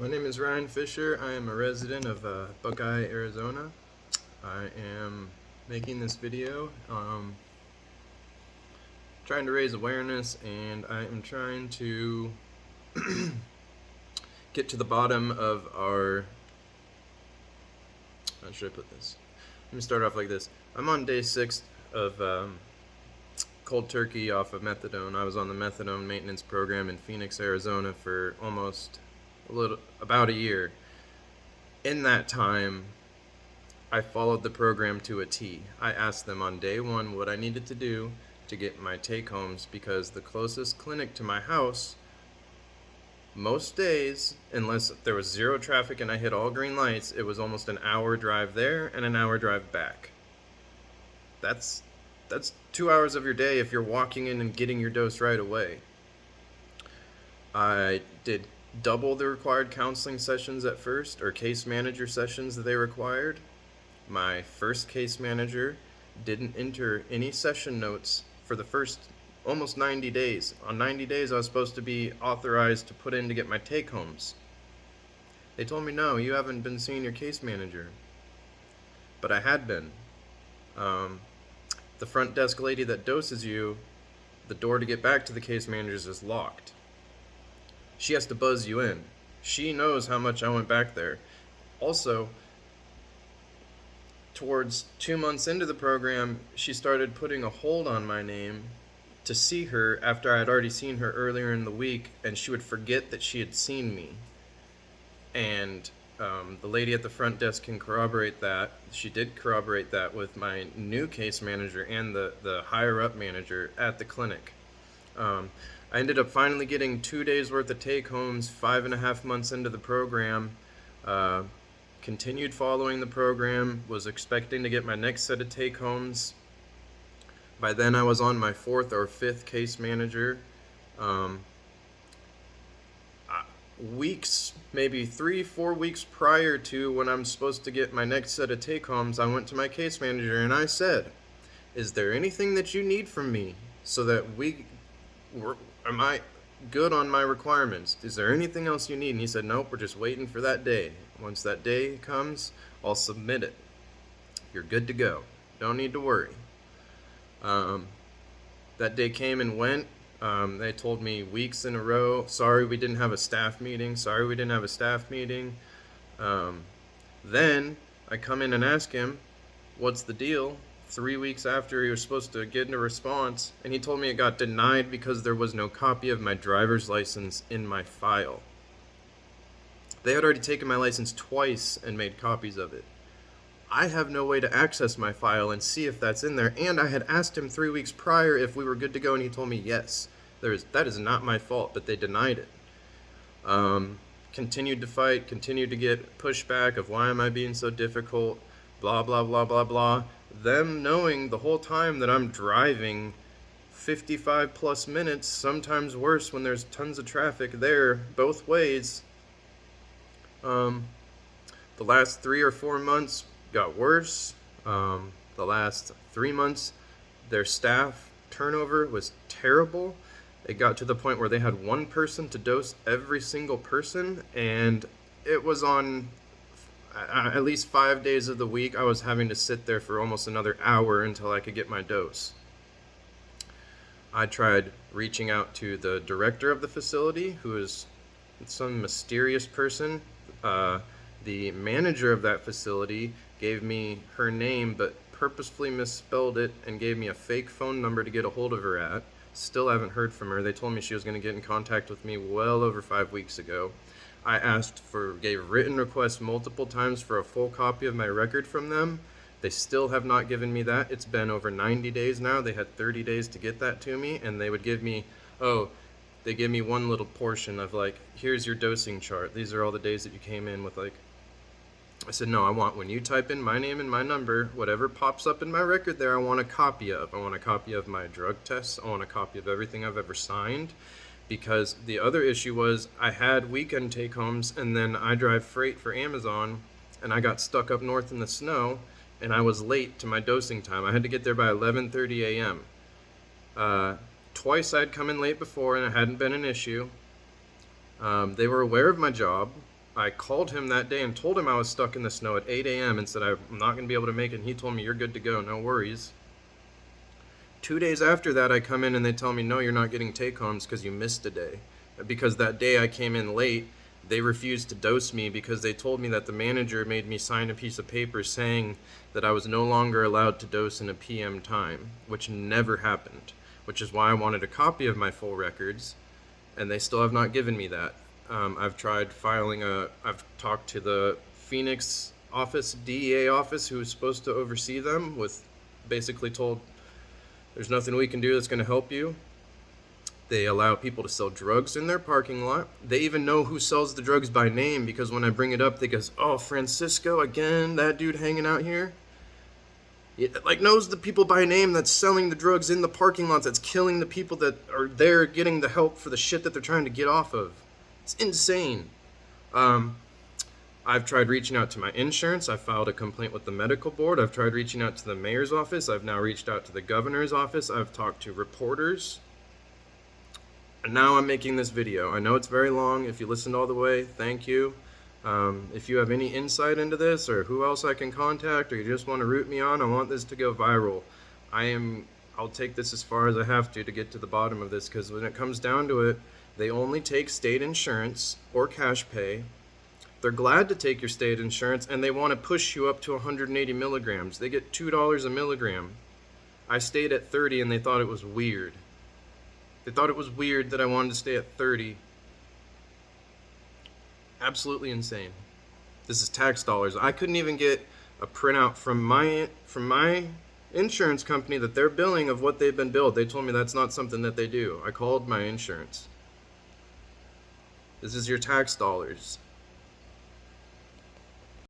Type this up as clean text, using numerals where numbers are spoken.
My name is Ryan Fisher. I am a resident of Buckeye, Arizona. I am making this video trying to raise awareness, and I am trying to get to the bottom of our... How should I put this? Let me start off like this. I'm on day 6 of cold turkey off of methadone. I was on the methadone maintenance program in Phoenix, Arizona for about a year. In that time, I followed the program to a T. I asked them on day 1 what I needed to do to get my take-homes, because the closest clinic to my house, most days, unless there was zero traffic and I hit all green lights, it was almost an hour drive there and an hour drive back. That's 2 hours of your day if you're walking in and getting your dose right away. I did double the required counseling sessions at first, or case manager sessions that they required. My first case manager didn't enter any session notes for the first almost 90 days. On 90 days, I was supposed to be authorized to put in to get my take-homes. They told me, no, you haven't been seeing your case manager. But I had been. The front desk lady that doses you, the door to get back to the case managers is locked. She has to buzz you in. She knows how much I went back there. Also, towards 2 months into the program, she started putting a hold on my name to see her after I had already seen her earlier in the week, and she would forget that she had seen me. And the lady at the front desk can corroborate that. She did corroborate that with my new case manager and the higher-up manager at the clinic. I ended up finally getting 2 days worth of take-homes 5.5 months into the program. Continued following the program, was expecting to get my next set of take-homes. By then I was on my 4th or 5th case manager. Weeks, maybe 3-4 weeks prior to when I'm supposed to get my next set of take-homes, I went to my case manager and I said, is there anything that you need from me so that am I good on my requirements? Is there anything else you need? And he said, nope, we're just waiting for that day. Once that day comes, I'll submit it. You're good to go. Don't need to worry. That day came and went. They told me weeks in a row, sorry we didn't have a staff meeting, sorry we didn't have a staff meeting. Then I come in and ask him, what's the deal? 3 weeks after he was supposed to get a response, and he told me it got denied because there was no copy of my driver's license in my file. They had already taken my license twice and made copies of it. I have no way to access my file and see if that's in there, and I had asked him 3 weeks prior if we were good to go, and he told me yes. That is not my fault, but they denied it. Continued to fight, continued to get pushback of why am I being so difficult, blah, blah, blah, blah, blah. Them knowing the whole time that I'm driving 55 plus minutes, sometimes worse when there's tons of traffic there, both ways. The last 3 or 4 months got worse. The last 3 months, their staff turnover was terrible. It got to the point where they had one person to dose every single person, and it was on at least 5 days of the week. I was having to sit there for almost another hour until I could get my dose. I tried reaching out to the director of the facility, who is some mysterious person. The manager of that facility gave me her name but purposefully misspelled it and gave me a fake phone number to get a hold of her at. Still haven't heard from her. They told me she was going to get in contact with me well over 5 weeks ago. I gave written requests multiple times for a full copy of my record from them. They still have not given me that. It's been over 90 days now. They had 30 days to get that to me, and they would give me, they give me one little portion of like, here's your dosing chart. These are all the days that you came in with. Like, I said, no, I want, when you type in my name and my number, whatever pops up in my record there, I want a copy of. I want a copy of my drug tests. I want a copy of everything I've ever signed. Because the other issue was I had weekend take-homes, and then I drive freight for Amazon, and I got stuck up north in the snow, and I was late to my dosing time. I had to get there by 11:30 a.m. Twice I'd come in late before, and it hadn't been an issue. They were aware of my job. I called him that day and told him I was stuck in the snow at 8 a.m. and said I'm not going to be able to make it. And he told me, "You're good to go, no worries." 2 days after that, I come in and they tell me, "No, you're not getting take homes because you missed a day." Because that day I came in late, they refused to dose me because they told me that the manager made me sign a piece of paper saying that I was no longer allowed to dose in a PM time, which never happened, which is why I wanted a copy of my full records, and they still have not given me that. I've tried I've talked to the Phoenix office, DEA office, who was supposed to oversee them, with basically told, "There's nothing we can do that's going to help you." They allow people to sell drugs in their parking lot. They even know who sells the drugs by name because when I bring it up, they goes, "Oh, Francisco again, that dude hanging out here." It, like, knows the people by name that's selling the drugs in the parking lots, that's killing the people that are there getting the help for the shit that they're trying to get off of. It's insane. Um, I've tried reaching out to my insurance. I filed a complaint with the medical board. I've tried reaching out to the mayor's office. I've now reached out to the governor's office. I've talked to reporters. And now I'm making this video. I know it's very long. If you listened all the way, thank you. If you have any insight into this, or who else I can contact, or you just want to root me on, I want this to go viral. I'll take this as far as I have to get to the bottom of this, because when it comes down to it, they only take state insurance or cash pay. They're glad to take your state insurance, and they want to push you up to 180 milligrams. They get $2 a milligram. I stayed at 30, and they thought it was weird. They thought it was weird that I wanted to stay at 30. Absolutely insane. This is tax dollars. I couldn't even get a printout from my insurance company that they're billing of what they've been billed. They told me that's not something that they do. I called my insurance. This is your tax dollars.